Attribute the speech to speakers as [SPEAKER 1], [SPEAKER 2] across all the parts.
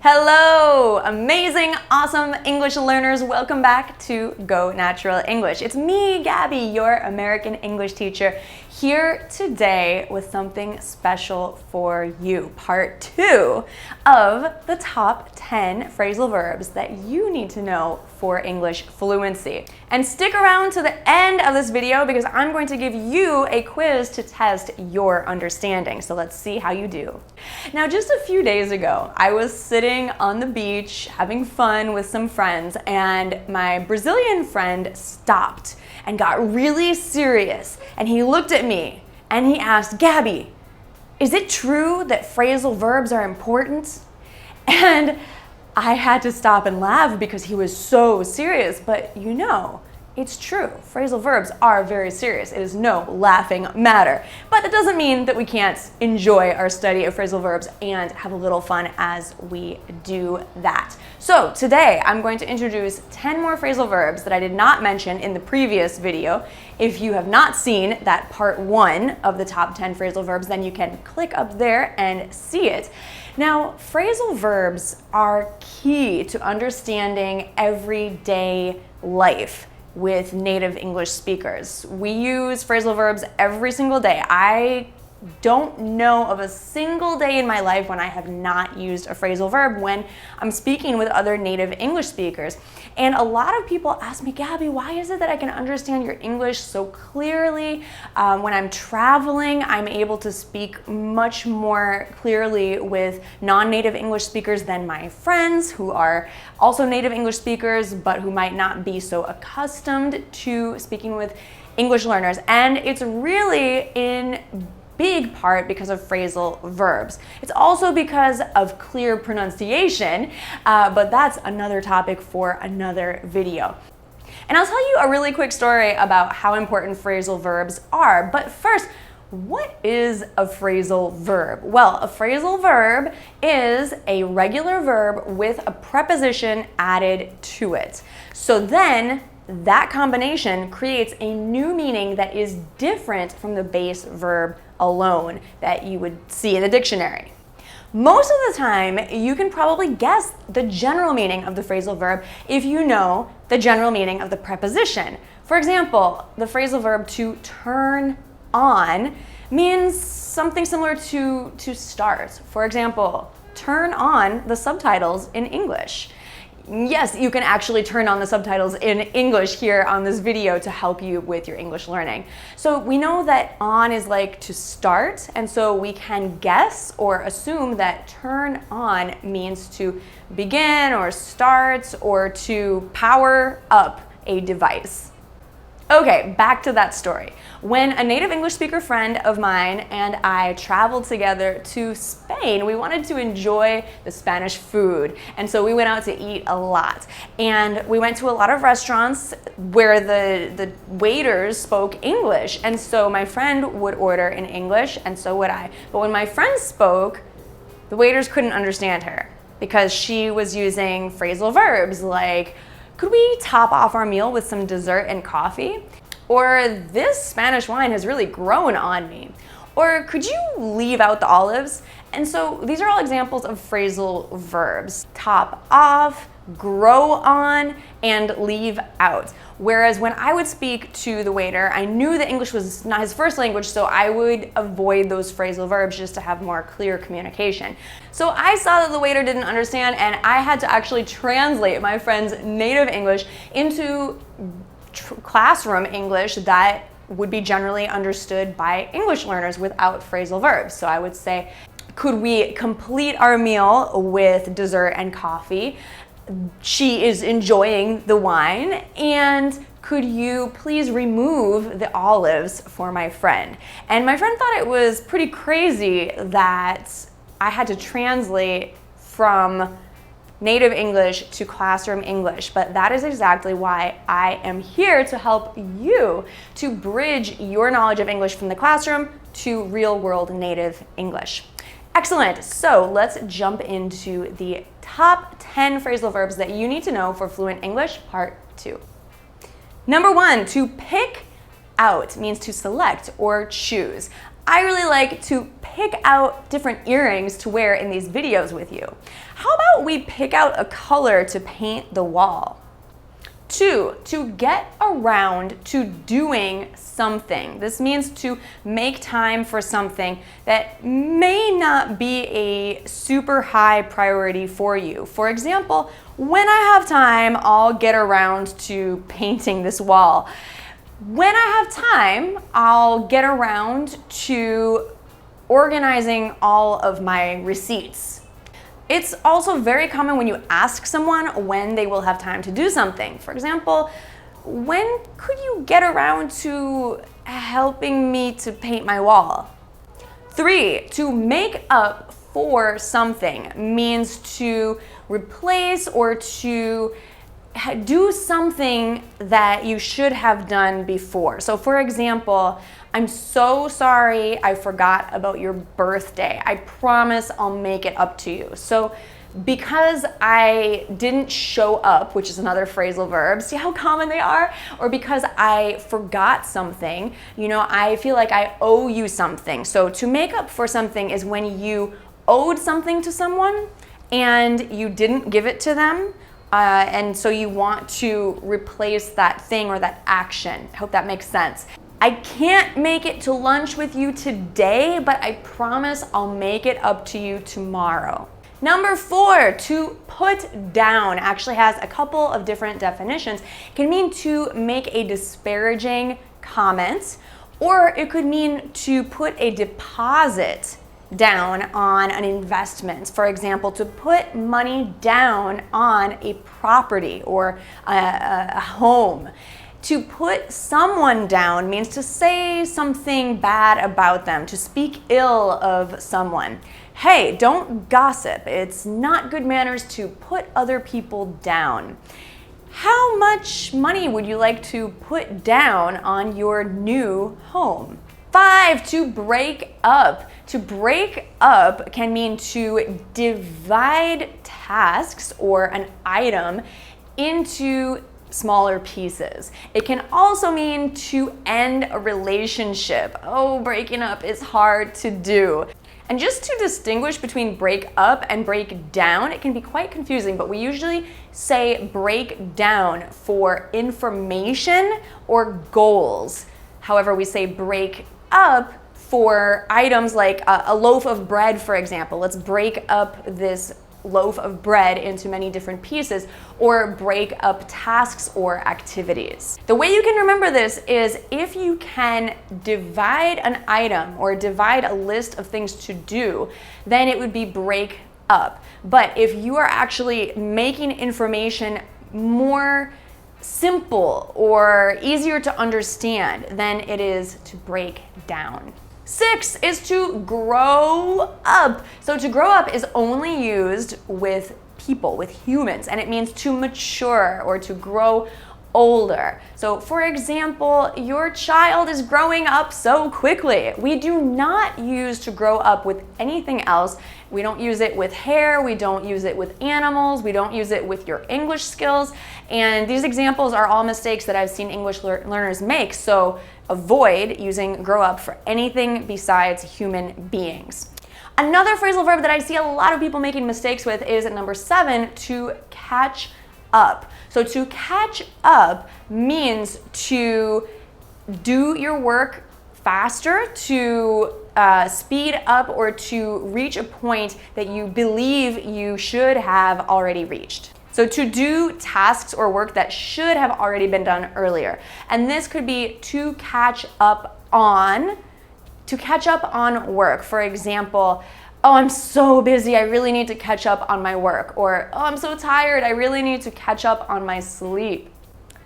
[SPEAKER 1] Hello, amazing, awesome English learners. Welcome back to Go Natural English. It's me, Gabby, your American English teacher, here today with something special for you. Part 2 of the top 10 phrasal verbs that you need to know for English fluency. And stick around to the end of this video because I'm going to give you a quiz to test your understanding. So let's see how you do. Now, just a few days ago, I was sitting on the beach having fun with some friends, and my Brazilian friend stopped and got really serious. And he looked at me and he asked, "Gabby, is it true that phrasal verbs are important?" And I had to stop and laugh because he was so serious, but you know, it's true. Phrasal verbs are very serious. It is no laughing matter. But that doesn't mean that we can't enjoy our study of phrasal verbs and have a little fun as we do that. So today I'm going to introduce 10 more phrasal verbs that I did not mention in the previous video. If you have not seen that part 1 of the top 10 phrasal verbs, then you can click up there and see it. Now, phrasal verbs are key to understanding everyday life with native English speakers. We use phrasal verbs every single day. I don't know of a single day in my life when I have not used a phrasal verb when I'm speaking with other native English speakers. And a lot of people ask me, "Gabby, why is it that I can understand your English so clearly? When I'm traveling, I'm able to speak much more clearly with non-native English speakers than my friends who are also native English speakers, but who might not be so accustomed to speaking with English learners." And it's really in big part because of phrasal verbs. It's also because of clear pronunciation, but that's another topic for another video. And I'll tell you a really quick story about how important phrasal verbs are. But first, what is a phrasal verb? Well, a phrasal verb is a regular verb with a preposition added to it. So then that combination creates a new meaning that is different from the base verb alone that you would see in the dictionary. Most of the time, you can probably guess the general meaning of the phrasal verb if you know the general meaning of the preposition. For example, the phrasal verb to turn on means something similar to start. For example, turn on the subtitles in English. Yes, you can actually turn on the subtitles in English here on this video to help you with your English learning. So we know that on is like to start, and so we can guess or assume that turn on means to begin or start or to power up a device. Okay, back to that story. When a native English speaker friend of mine and I traveled together to Spain, we wanted to enjoy the Spanish food. And so we went out to eat a lot. And we went to a lot of restaurants where the waiters spoke English. And so my friend would order in English, and so would I. But when my friend spoke, the waiters couldn't understand her because she was using phrasal verbs like, "Could we top off our meal with some dessert and coffee?" Or, "This Spanish wine has really grown on me." Or, "Could you leave out the olives?" And so these are all examples of phrasal verbs. Top off, grow on, and leave out. Whereas when I would speak to the waiter, I knew that English was not his first language, so I would avoid those phrasal verbs just to have more clear communication. So I saw that the waiter didn't understand, and I had to actually translate my friend's native English into classroom English that would be generally understood by English learners without phrasal verbs. So I would say, "Could we complete our meal with dessert and coffee? She is enjoying the wine, and could you please remove the olives for my friend?" And my friend thought it was pretty crazy that I had to translate from native English to classroom English, but that is exactly why I am here to help you to bridge your knowledge of English from the classroom to real-world native English. Excellent, so let's jump into the top 10 phrasal verbs that you need to know for fluent English, part 2. Number 1, to pick out means to select or choose. I really like to pick out different earrings to wear in these videos with you. How about about we pick out a color to paint the wall? 2, to get around to doing something. This means to make time for something that may not be a super high priority for you. For example, when I have time, I'll get around to painting this wall. When I have time, I'll get around to organizing all of my receipts. It's also very common when you ask someone when they will have time to do something. For example, when could you get around to helping me to paint my wall? 3, to make up for something means to replace or to do something that you should have done before. So for example, I'm so sorry I forgot about your birthday. I promise I'll make it up to you. So because I didn't show up, which is another phrasal verb, see how common they are? Or because I forgot something, I feel like I owe you something. So to make up for something is when you owed something to someone and you didn't give it to them. And so you want to replace that thing or that action. I hope that makes sense. I can't make it to lunch with you today, but I promise I'll make it up to you tomorrow. Number 4, to put down actually has a couple of different definitions. It can mean to make a disparaging comment, or it could mean to put a deposit down on an investment. For example, to put money down on a property or a home. To put someone down means to say something bad about them, to speak ill of someone. Hey, don't gossip. It's not good manners to put other people down. How much money would you like to put down on your new home? 5, to break up. To break up can mean to divide tasks or an item into smaller pieces. It can also mean to end a relationship. Oh, breaking up is hard to do. And just to distinguish between break up and break down, it can be quite confusing, but we usually say break down for information or goals. However, we say break up for items like a loaf of bread, for example. Let's break up this loaf of bread into many different pieces, or break up tasks or activities. The way you can remember this is if you can divide an item or divide a list of things to do, then it would be break up. But if you are actually making information more simple or easier to understand, then it is to break down. 6 is to grow up. So to grow up is only used with people, with humans, and it means to mature or to grow older. So for example, your child is growing up so quickly. We do not use to grow up with anything else. We don't use it with hair, we don't use it with animals, we don't use it with your English skills. And these examples are all mistakes that I've seen English learners make. So avoid using grow up for anything besides human beings. Another phrasal verb that I see a lot of people making mistakes with is number 7, to catch up. So to catch up means to do your work faster, to speed up, or to reach a point that you believe you should have already reached. So to do tasks or work that should have already been done earlier. And this could be to catch up on work. For example, oh, I'm so busy, I really need to catch up on my work. Or, oh, I'm so tired, I really need to catch up on my sleep.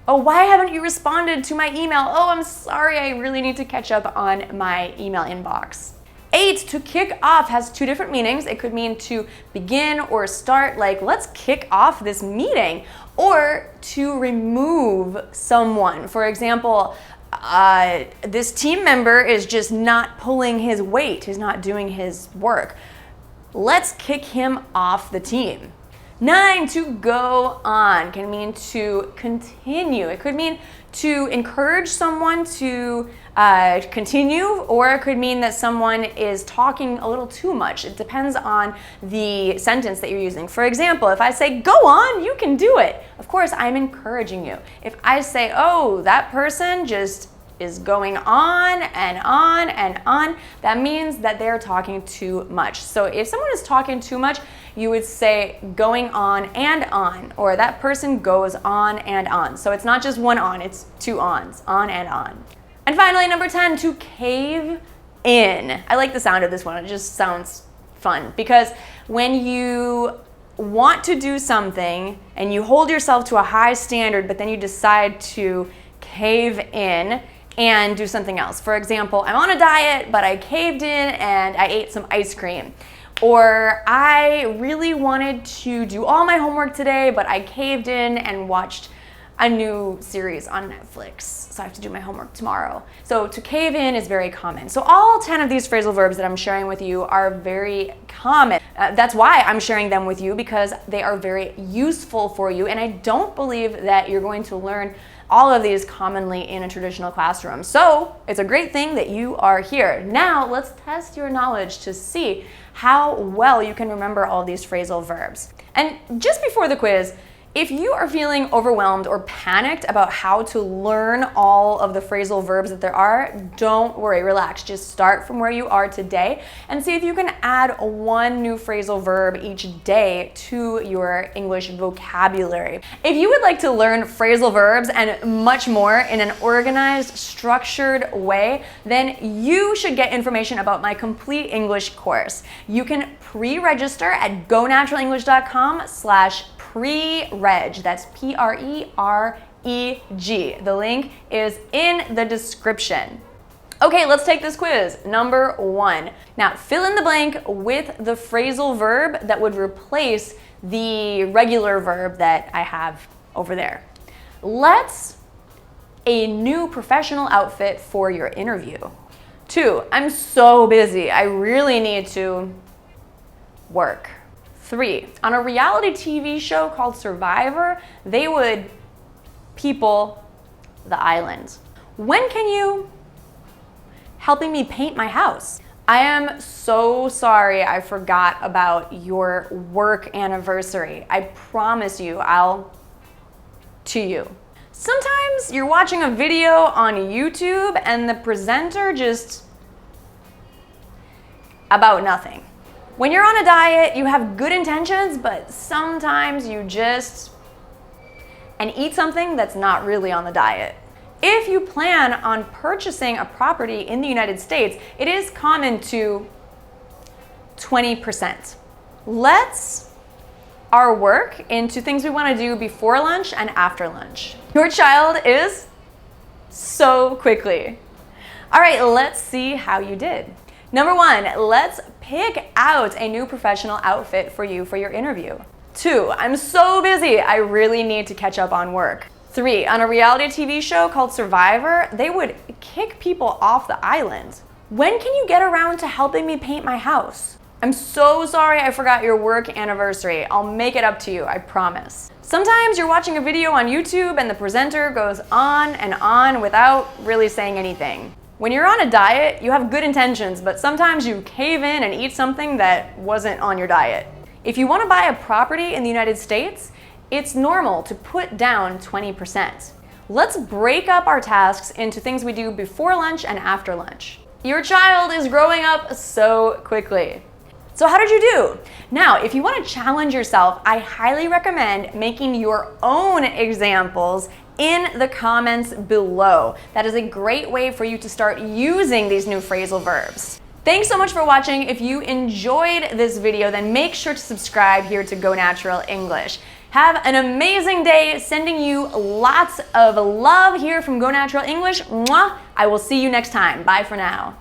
[SPEAKER 1] Oh, why haven't you responded to my email? Oh, I'm sorry, I really need to catch up on my email inbox. 8, to kick off has 2 different meanings. It could mean to begin or start, like let's kick off this meeting, or to remove someone. For example, this team member is just not pulling his weight, he's not doing his work. Let's kick him off the team. 9, to go on can mean to continue. It could mean to encourage someone to continue, or it could mean that someone is talking a little too much. It depends on the sentence that you're using. For example, if I say, go on, you can do it, of course, I'm encouraging you. If I say, oh, that person just is going on and on and on, that means that they're talking too much. So if someone is talking too much, you would say going on, or that person goes on and on. So it's not just one on, it's two ons, on and on. And finally, number 10, to cave in. I like the sound of this one, it just sounds fun, because when you want to do something and you hold yourself to a high standard, but then you decide to cave in and do something else. For example, I'm on a diet, but I caved in and I ate some ice cream. Or I really wanted to do all my homework today, but I caved in and watched a new series on Netflix, so I have to do my homework tomorrow. So to cave in is very common. So all 10 of these phrasal verbs that I'm sharing with you are very common. That's why I'm sharing them with you, because they are very useful for you, and I don't believe that you're going to learn all of these commonly in a traditional classroom. So it's a great thing that you are here. Now let's test your knowledge to see how well you can remember all these phrasal verbs. And just before the quiz, if you are feeling overwhelmed or panicked about how to learn all of the phrasal verbs that there are, don't worry, relax. Just start from where you are today and see if you can add one new phrasal verb each day to your English vocabulary. If you would like to learn phrasal verbs and much more in an organized, structured way, then you should get information about my complete English course. You can pre-register at gonaturalelenglish.com/pre-reg. That's P-R-E-R-E-G. The link is in the description. Okay, let's take this quiz. Number 1. Now, fill in the blank with the phrasal verb that would replace the regular verb that I have over there. Let's a new professional outfit for your interview. 2. I'm so busy. I really need to work. 3. On a reality TV show called Survivor, they would people the island. When can you helping me paint my house? I am so sorry I forgot about your work anniversary. I promise you I'll to you. Sometimes you're watching a video on YouTube and the presenter just about nothing. When you're on a diet, you have good intentions, but sometimes you just eat something that's not really on the diet. If you plan on purchasing a property in the United States, it is common to 20%. Let's our work into things we want to do before lunch and after lunch. Your child is so quickly. All right, let's see how you did. Number 1, let's pick out a new professional outfit for you for your interview. 2, I'm so busy, I really need to catch up on work. 3, on a reality TV show called Survivor, they would kick people off the island. When can you get around to helping me paint my house? I'm so sorry I forgot your work anniversary. I'll make it up to you, I promise. Sometimes you're watching a video on YouTube and the presenter goes on and on without really saying anything. When you're on a diet, you have good intentions, but sometimes you cave in and eat something that wasn't on your diet. If you want to buy a property in the United States, it's normal to put down 20%. Let's break up our tasks into things we do before lunch and after lunch. Your child is growing up so quickly. So how did you do? Now, if you want to challenge yourself, I highly recommend making your own examples in the comments below. That is a great way for you to start using these new phrasal verbs. Thanks so much for watching. If you enjoyed this video, then make sure to subscribe here to Go Natural English. Have an amazing day, sending you lots of love here from Go Natural English. Mwah! I will see you next time. Bye for now.